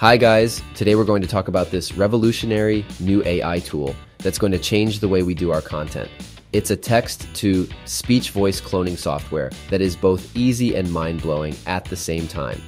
Hi guys, today we're going to talk about this revolutionary new AI tool that's going to change the way we do our content. It's a text-to-speech voice cloning software that is both easy and mind-blowing at the same time.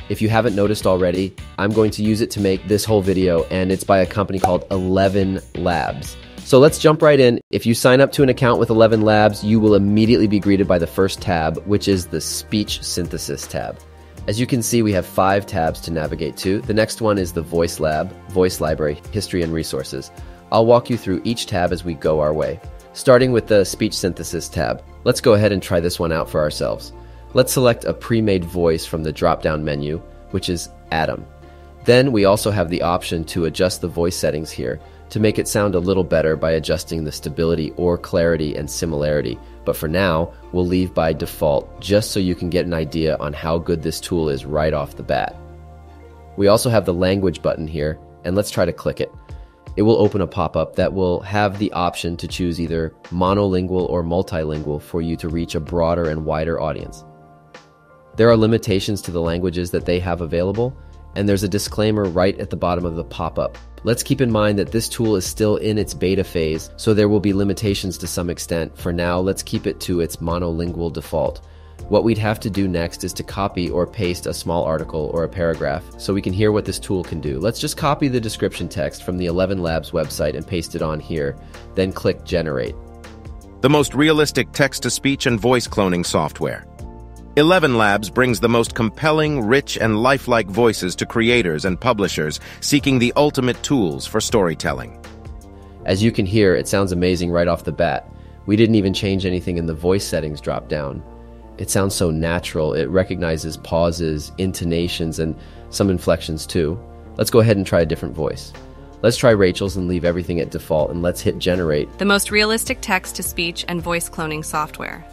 If you haven't noticed already, I'm going to use it to make this whole video, and it's by a company called ElevenLabs. So let's jump right in. If you sign up to an account with ElevenLabs, you will immediately be greeted by the first tab, which is the Speech Synthesis tab. As you can see, we have 5 tabs to navigate to. The next one is the Voice Lab, Voice Library, History and Resources. I'll walk you through each tab as we go our way. Starting with the Speech Synthesis tab, let's go ahead and try this one out for ourselves. Let's select a pre-made voice from the drop-down menu, which is Adam. Then we also have the option to adjust the voice settings here to make it sound a little better by adjusting the stability or clarity and similarity. But for now, we'll leave by default just so you can get an idea on how good this tool is right off the bat. We also have the language button here, and let's try to click it. It will open a pop-up that will have the option to choose either monolingual or multilingual for you to reach a broader and wider audience. There are limitations to the languages that they have available, and there's a disclaimer right at the bottom of the pop-up. Let's keep in mind that this tool is still in its beta phase, so there will be limitations to some extent. For now, let's keep it to its monolingual default. What we'd have to do next is to copy or paste a small article or a paragraph so we can hear what this tool can do. Let's just copy the description text from the ElevenLabs website and paste it on here, then click Generate. The most realistic text-to-speech and voice cloning software. ElevenLabs brings the most compelling, rich, and lifelike voices to creators and publishers seeking the ultimate tools for storytelling. As you can hear, it sounds amazing right off the bat. We didn't even change anything in the voice settings drop-down. It sounds so natural. It recognizes pauses, intonations, and some inflections too. Let's go ahead and try a different voice. Let's try Rachel's and leave everything at default, and let's hit Generate. The most realistic text-to-speech and voice cloning software.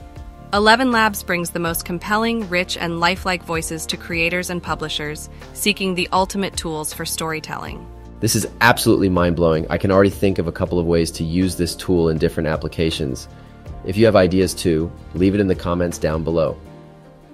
ElevenLabs brings the most compelling, rich, and lifelike voices to creators and publishers seeking the ultimate tools for storytelling. This is absolutely mind-blowing. I can already think of a couple of ways to use this tool in different applications. If you have ideas too, leave it in the comments down below.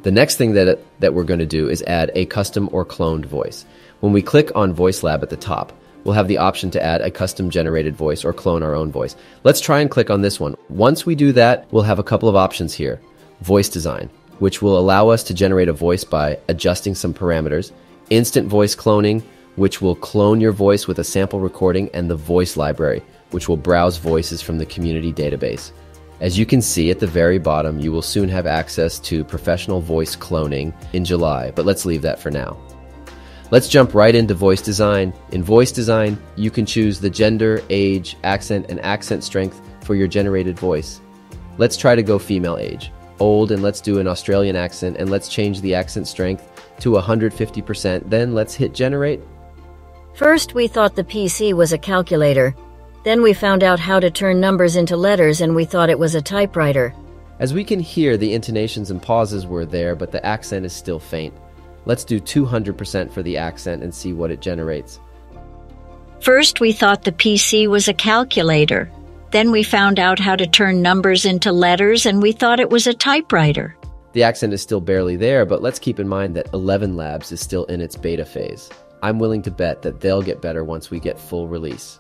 The next thing that we're going to do is add a custom or cloned voice. When we click on Voice Lab at the top, we'll have the option to add a custom generated voice or clone our own voice. Let's try and click on this one. Once we do that, we'll have a couple of options here. Voice design, which will allow us to generate a voice by adjusting some parameters. Instant voice cloning, which will clone your voice with a sample recording, and the voice library, which will browse voices from the community database. As you can see at the very bottom, you will soon have access to professional voice cloning in July, but let's leave that for now. Let's jump right into voice design. In voice design, you can choose the gender, age, accent, and accent strength for your generated voice. Let's try to go female age. Old, and let's do an Australian accent, and let's change the accent strength to 150%. Then let's hit Generate. First, we thought the PC was a calculator. Then we found out how to turn numbers into letters, and we thought it was a typewriter. As we can hear, the intonations and pauses were there, but the accent is still faint. Let's do 200% for the accent and see what it generates. First, we thought the PC was a calculator. Then we found out how to turn numbers into letters, and we thought it was a typewriter. The accent is still barely there, but let's keep in mind that ElevenLabs is still in its beta phase. I'm willing to bet that they'll get better once we get full release.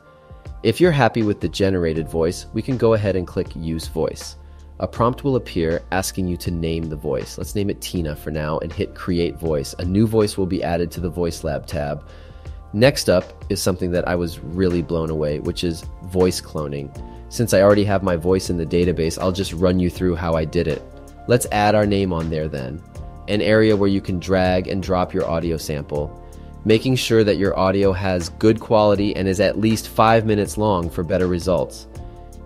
If you're happy with the generated voice, we can go ahead and click Use Voice. A prompt will appear asking you to name the voice. Let's name it Tina for now and hit Create Voice. A new voice will be added to the Voice Lab tab. Next up is something that I was really blown away, which is voice cloning. Since I already have my voice in the database, I'll just run you through how I did it. Let's add our name on there then. An area where you can drag and drop your audio sample, making sure that your audio has good quality and is at least 5 minutes long for better results.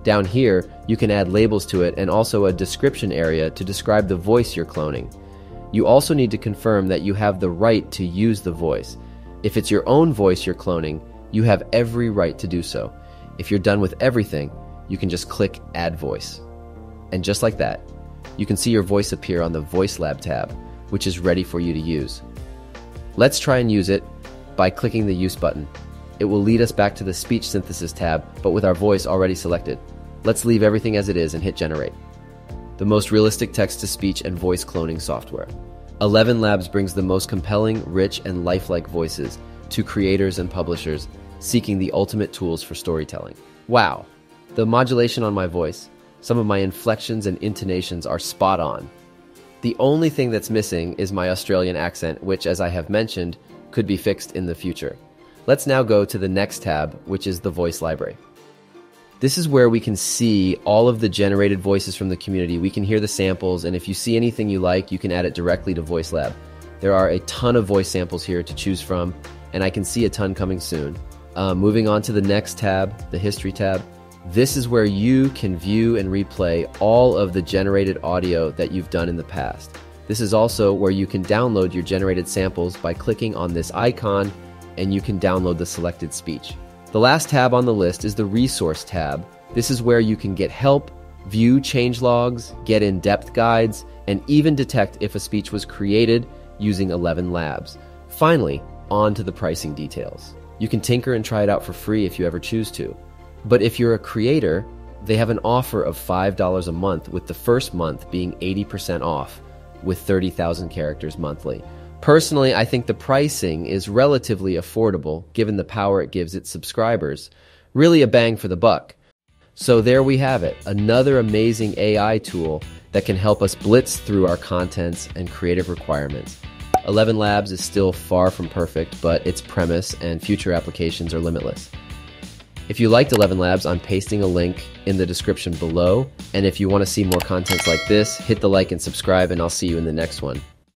Down here, you can add labels to it and also a description area to describe the voice you're cloning. You also need to confirm that you have the right to use the voice. If it's your own voice you're cloning, you have every right to do so. If you're done with everything, you can just click Add Voice. And just like that, you can see your voice appear on the Voice Lab tab, which is ready for you to use. Let's try and use it by clicking the Use button. It will lead us back to the Speech Synthesis tab, but with our voice already selected. Let's leave everything as it is and hit Generate. The most realistic text-to-speech and voice cloning software. ElevenLabs brings the most compelling, rich, and lifelike voices to creators and publishers seeking the ultimate tools for storytelling. Wow, the modulation on my voice, some of my inflections and intonations are spot on. The only thing that's missing is my Australian accent, which, as I have mentioned, could be fixed in the future. Let's now go to the next tab, which is the voice library. This is where we can see all of the generated voices from the community. We can hear the samples, and if you see anything you like, you can add it directly to VoiceLab. There are a ton of voice samples here to choose from, and I can see a ton coming soon. Moving on to the next tab, the History tab. This is where you can view and replay all of the generated audio that you've done in the past. This is also where you can download your generated samples by clicking on this icon, and you can download the selected speech. The last tab on the list is the Resource tab. This is where you can get help, view changelogs, get in-depth guides, and even detect if a speech was created using ElevenLabs. Finally, on to the pricing details. You can tinker and try it out for free if you ever choose to. But if you're a creator, they have an offer of $5 a month, with the first month being 80% off with 30,000 characters monthly. Personally, I think the pricing is relatively affordable given the power it gives its subscribers. Really a bang for the buck. So there we have it, another amazing AI tool that can help us blitz through our contents and creative requirements. ElevenLabs is still far from perfect, but its premise and future applications are limitless. If you liked ElevenLabs, I'm pasting a link in the description below. And if you want to see more contents like this, hit the like and subscribe, and I'll see you in the next one.